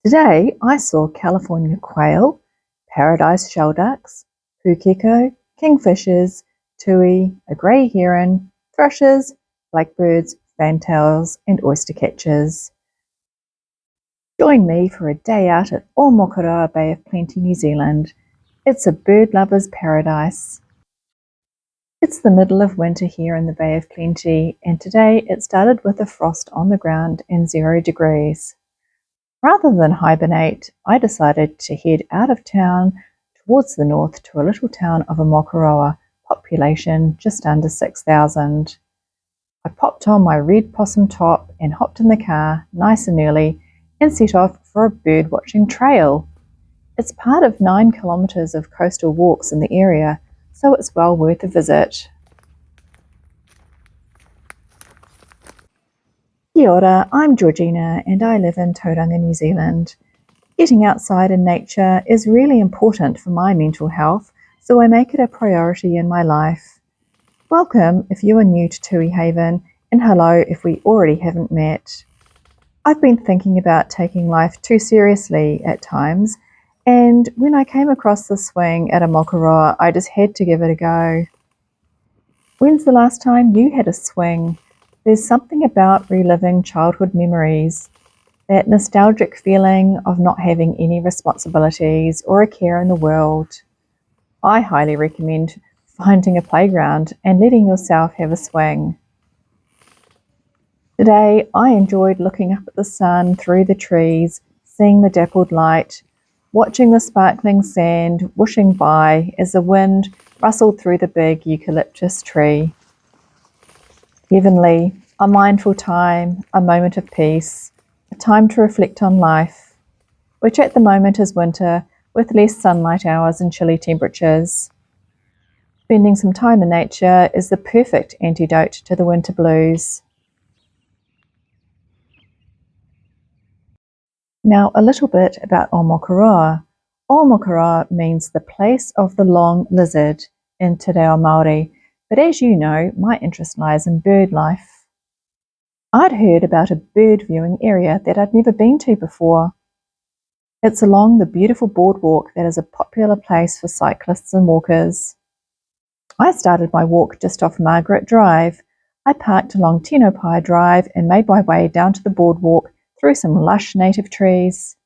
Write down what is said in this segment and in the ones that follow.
Today I saw California quail, paradise shelducks, pukeko, kingfishers, tui, a grey heron, thrushes, blackbirds, fantails and oystercatchers. Join me for a day out at Ōmokoroa Bay of Plenty, New Zealand. It's a bird lover's paradise. It's the middle of winter here in the Bay of Plenty, and today it started with a frost on the ground and 0 degrees. Rather than hibernate, I decided to head out of town towards the north to a little town of Omokoroa, population just under 6,000. I popped on my red possum top and hopped in the car nice and early and set off for a bird watching trail. It's part of 9 kilometres of coastal walks in the area, so it's well worth a visit. Kia ora, I'm Georgina and I live in Tauranga, New Zealand. Getting outside in nature is really important for my mental health, so I make it a priority in my life. Welcome if you are new to Tui Haven, and hello if we already haven't met. I've been thinking about taking life too seriously at times, and when I came across the swing at Ōmokoroa, I just had to give it a go. When's the last time you had a swing? There's something about reliving childhood memories, that nostalgic feeling of not having any responsibilities or a care in the world. I highly recommend finding a playground and letting yourself have a swing. Today, I enjoyed looking up at the sun through the trees, seeing the dappled light, watching the sparkling sand whooshing by as the wind rustled through the big eucalyptus tree. Heavenly, a mindful time, a moment of peace, a time to reflect on life, which at the moment is winter with less sunlight hours and chilly temperatures. Spending some time in nature is the perfect antidote to the winter blues. Now a little bit about Ōmokoroa. Ōmokoroa means the place of the long lizard in Te Reo Māori, but as you know, my interest lies in bird life. I'd heard about a bird viewing area that I'd never been to before. It's along the beautiful boardwalk that is a popular place for cyclists and walkers. I started my walk just off Margaret Drive. I parked along Tinopai Drive and made my way down to the boardwalk through some lush native trees.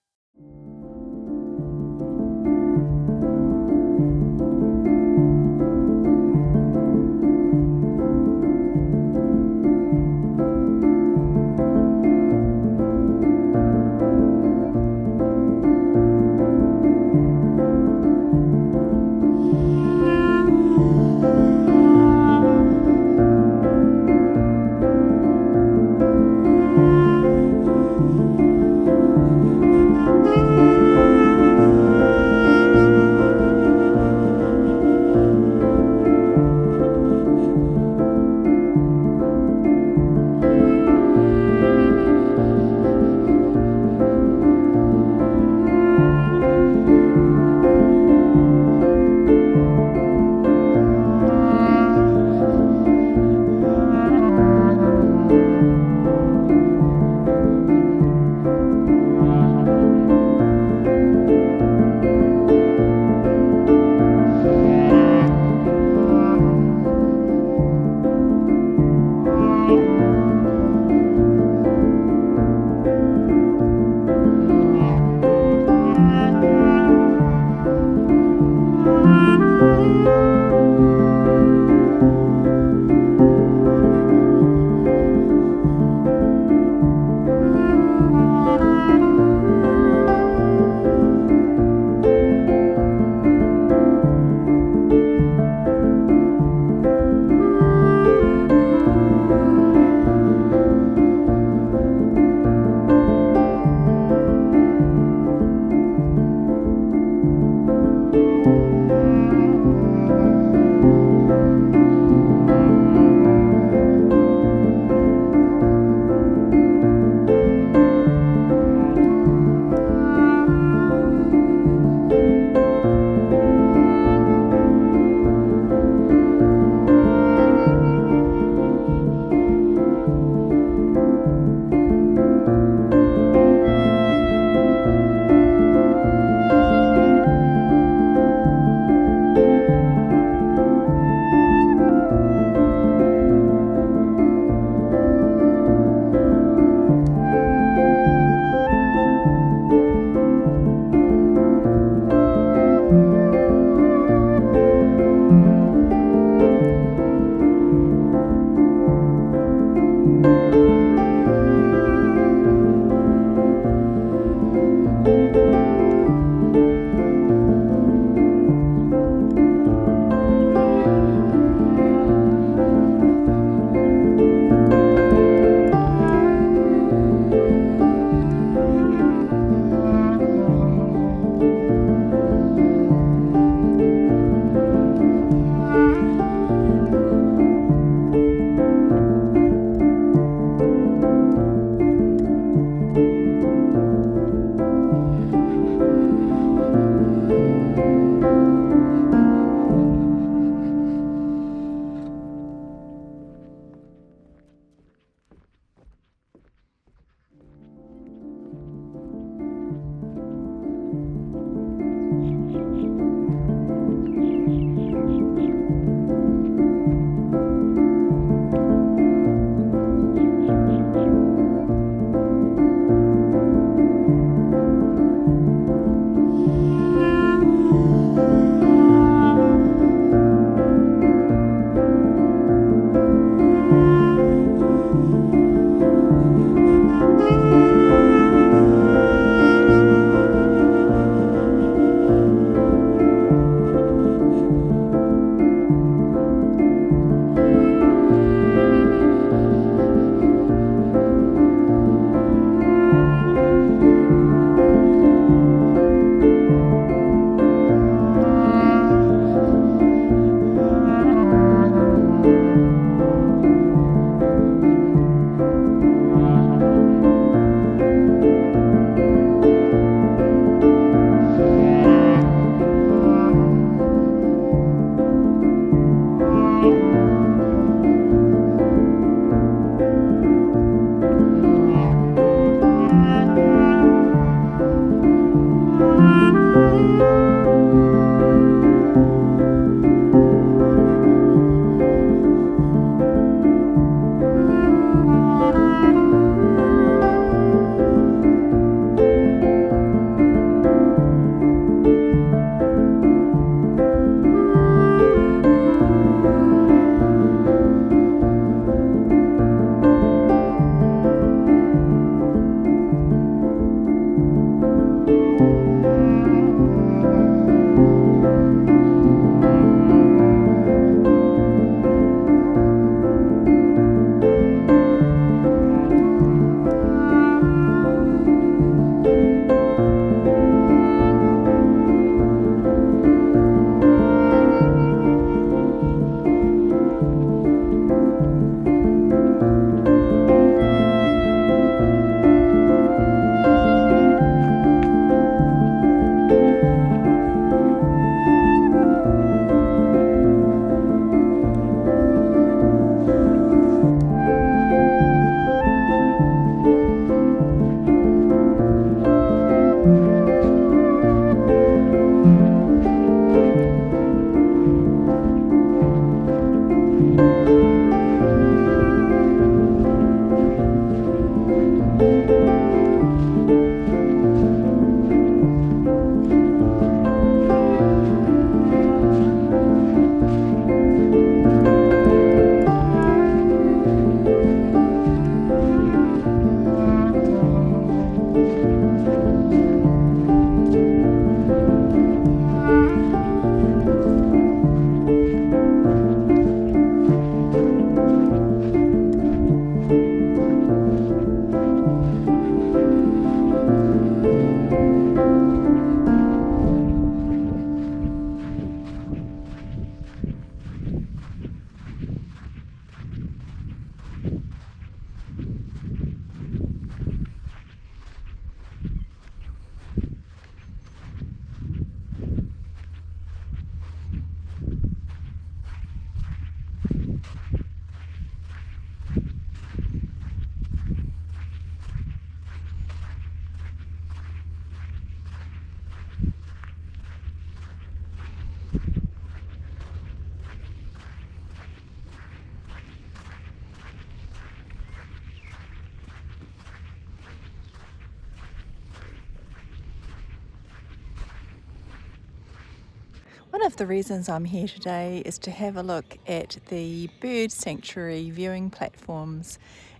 One of the reasons I'm here today is to have a look at the bird sanctuary viewing platforms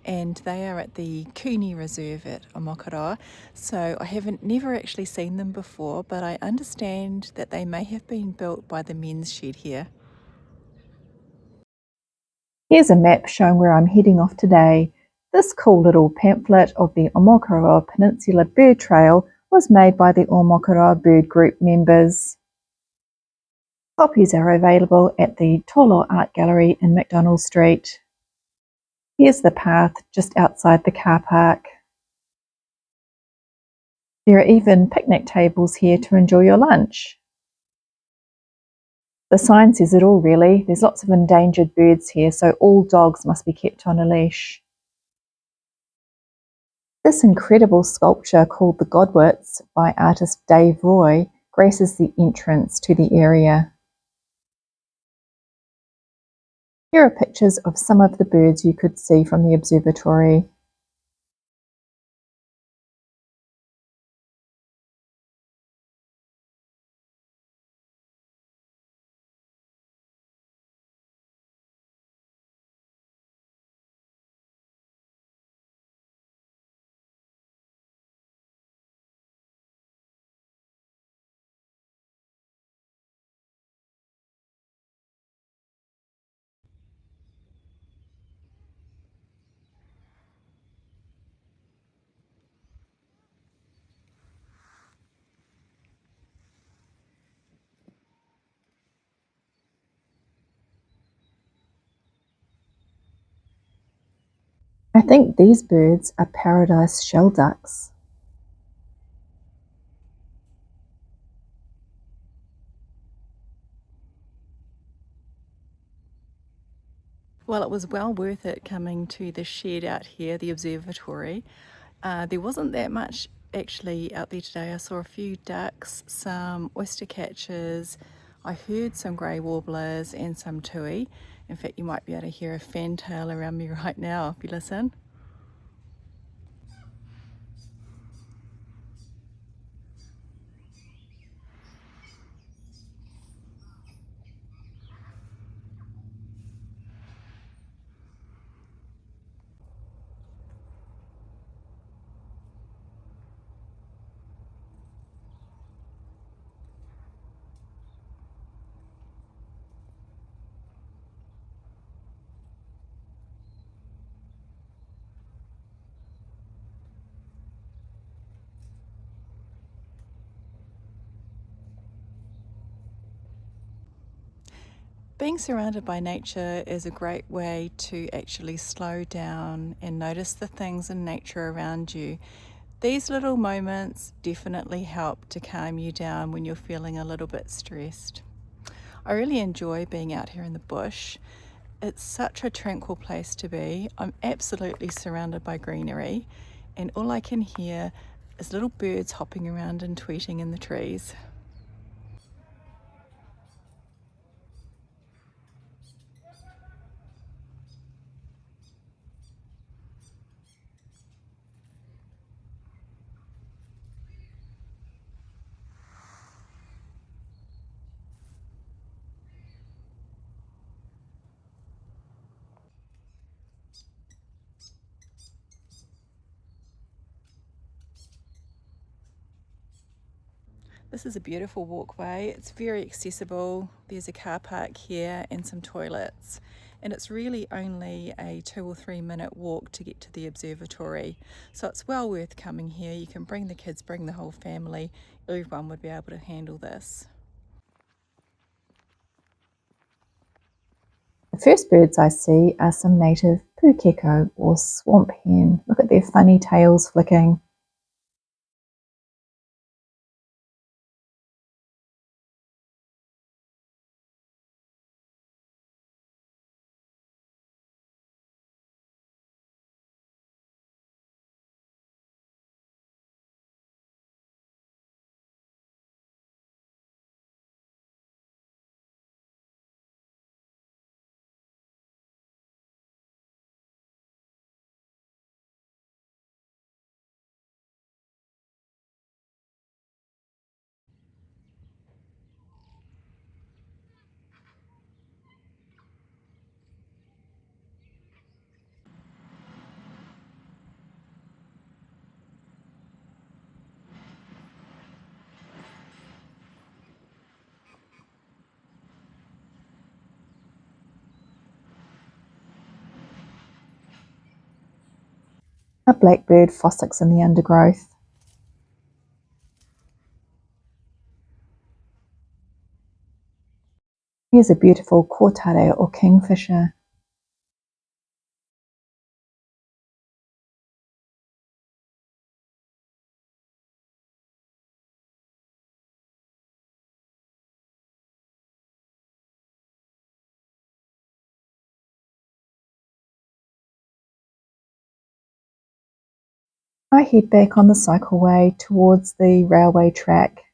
and they are at the Cooney Reserve at Ōmokoroa. So I haven't never actually seen them before, but I understand that they may have been built by the men's shed here. Here's a map showing where I'm heading off today. This cool little pamphlet of the Omokoroa Peninsula Bird Trail was made by the Ōmokoroa Bird Group members. Copies are available at the Tolo Art Gallery in McDonald Street. Here's the path just outside the car park. There are even picnic tables here to enjoy your lunch. The sign says it all really. There's lots of endangered birds here, so all dogs must be kept on a leash. This incredible sculpture called the Godwits by artist Dave Roy graces the entrance to the area. Here are pictures of some of the birds you could see from the observatory. I think these birds are paradise shelducks. Well, it was well worth it coming to the shed out here, the observatory. There wasn't that much actually out there today. I saw a few ducks, some oyster catchers, I heard some grey warblers and some tui. In fact, you might be able to hear a fantail around me right now if you listen. Being surrounded by nature is a great way to actually slow down and notice the things in nature around you. These little moments definitely help to calm you down when you're feeling a little bit stressed. I really enjoy being out here in the bush. It's such a tranquil place to be. I'm absolutely surrounded by greenery, and all I can hear is little birds hopping around and tweeting in the trees. This is a beautiful walkway. It's very accessible. There's a car park here and some toilets. And it's really only a 2 or 3 minute walk to get to the observatory. So it's well worth coming here. You can bring the kids, bring the whole family. Everyone would be able to handle this. The first birds I see are some native pukeko or swamp hen. Look at their funny tails flicking. blackbird fossicks in the undergrowth. Here's a beautiful kōtare or kingfisher. I head back on the cycleway towards the railway track.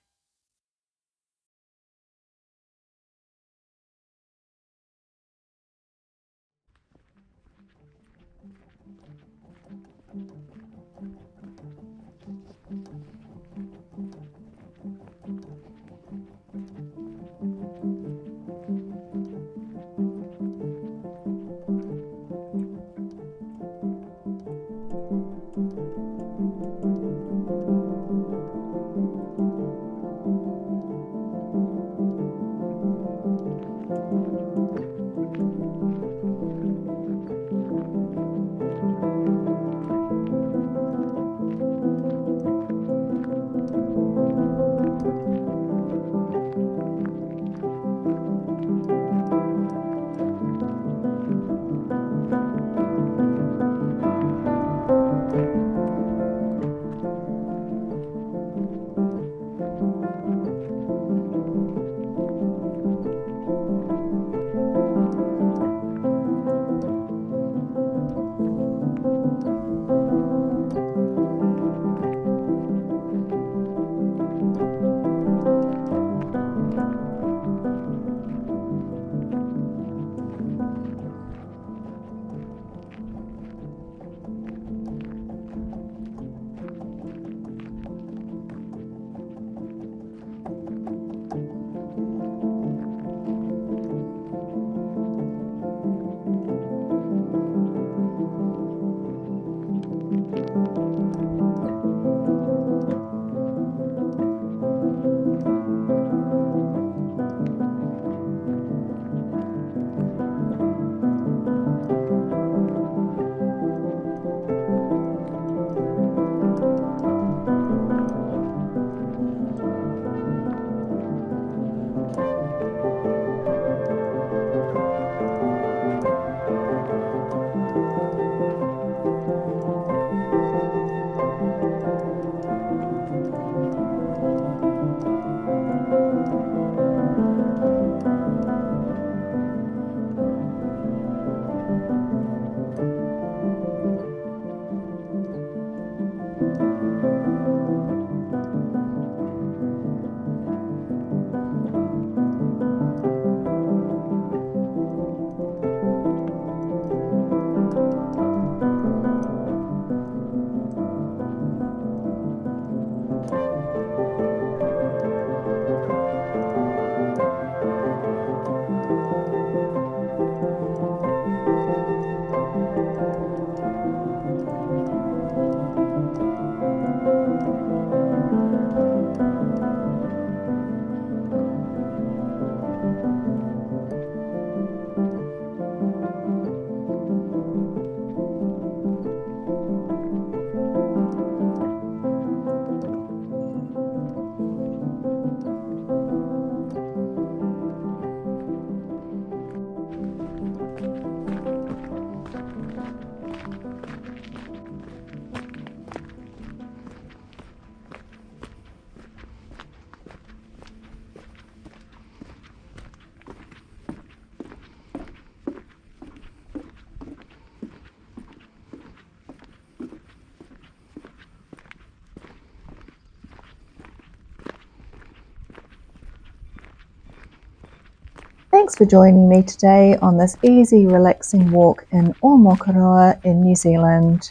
Thanks for joining me today on this easy, relaxing walk in Ōmokoroa in New Zealand.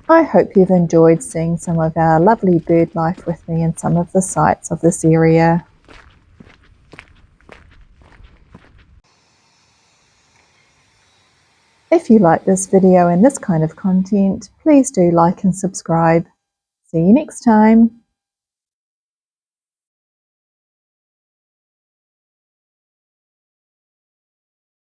I hope you've enjoyed seeing some of our lovely bird life with me and some of the sights of this area. If you like this video and this kind of content, please do like and subscribe. See you next time.